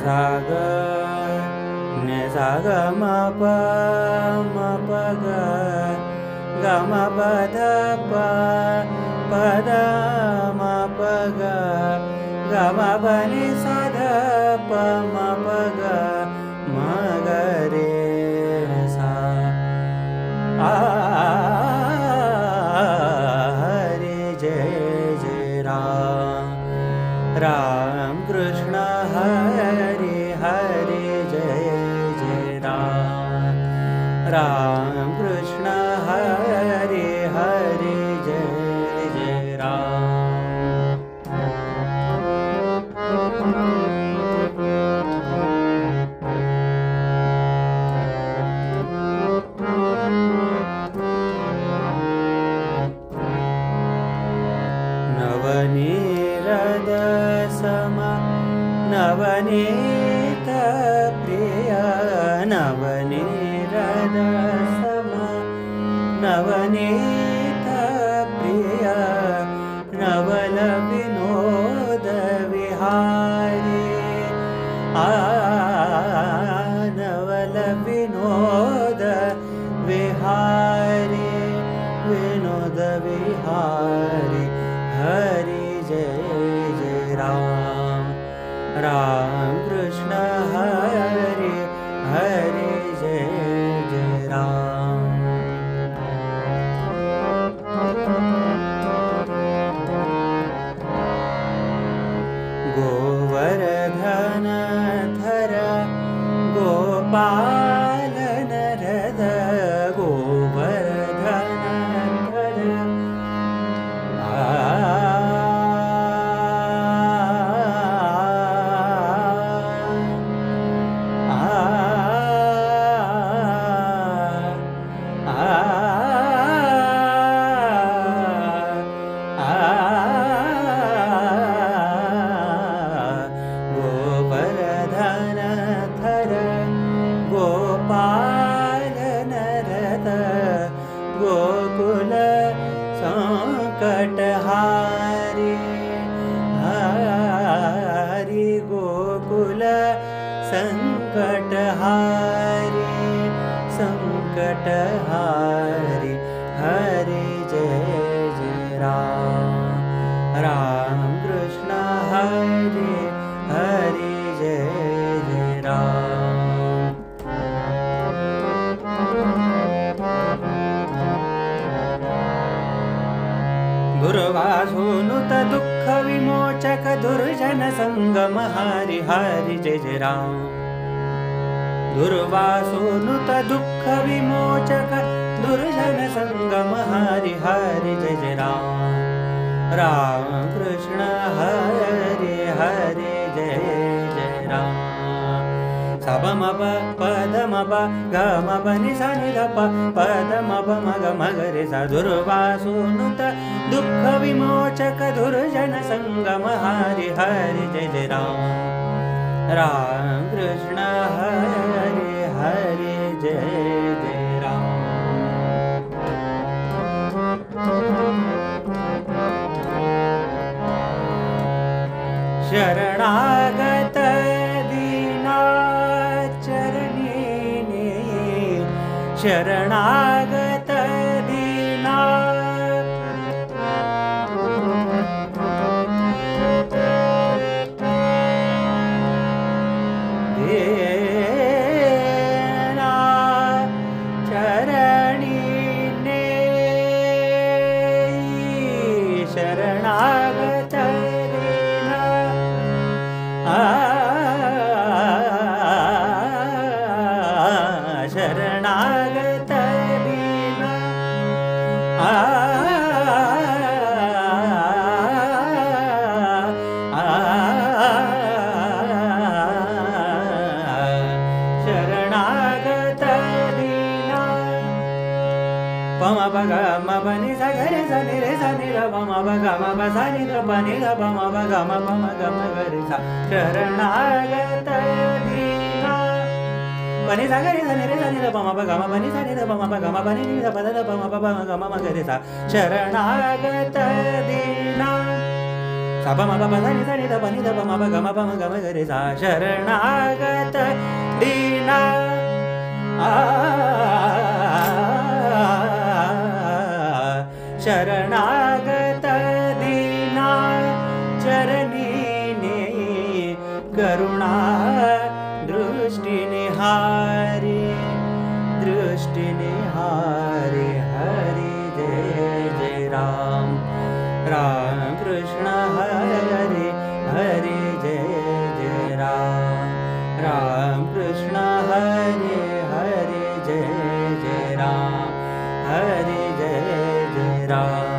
सा ग न सा ग म प ग ग म प ध प द म प ग ग म प नि सा ध प म प ग म ग रे सा हरे जय जय राम राम कृष्ण हरे हरे जय जय राम राम कृष्ण हरे हरे जय जय राम नवनीरद सम नवनीत प्रिय नवनीरद सम नवनीत प्रिय नवल विनोद विहारी नवल विनोद विहारी विनोद विहारी हरि जय जय राम राम कृष्ण हरि हरि जय जय राम गोवर्धन धर गोपाल नरद गोवर्धन धर गोवर्धन धर गोपाल नरद गोकुल संकटहारी हरि गोकुल संकटहारी संकटहारी हरि जय जय राम राम कृष्ण हरि हरि जय जय राम दुर्वासोनुत दुःख विमोचक दुर्जन संगम हरि हरि जय जय राम दुर्वासोनुत दुःख विमोचक दुर्जन संगम हरि हरि जय जय राम राम कृष्ण हरि हरि जय जय राम सबम पदम गम नि सा नि ध प पदम म ग म ग रे सा दुर्वासोनुत दुःख विमोचक दुर्जन संगम हरि हरि जय जय राम राम कृष्ण हरि हरि जय जय राम शरणागत दीना चरणीने शरणागत दीना दीना चरणीने शरणागत शरणागत दीना शरणागत दीना पम ग म प नि सा ग रे सा नि रे सा नि र प म प ग म प सा नि र प नि र प म प ग म प म ग म ग रे सा शरणागत दीना प नि सा ग रे सा नि रे सा नि र प म प ग म प नि सा नि र प म प ग म प नि नि र प द र प म प ग म ग म ग रे सा शरणागत दीना सा प म प प सा नि ध नि ध प म प ग म प म ग म ग रे सा शरणागत दीना शरणागत दीना चरणीने करुणा दृष्टीने हारे हरी जय जय राम राम कृष्ण हरे हरे जय जय राम राम कृष्ण हरे हरे जय जय राम हरे जय जय राम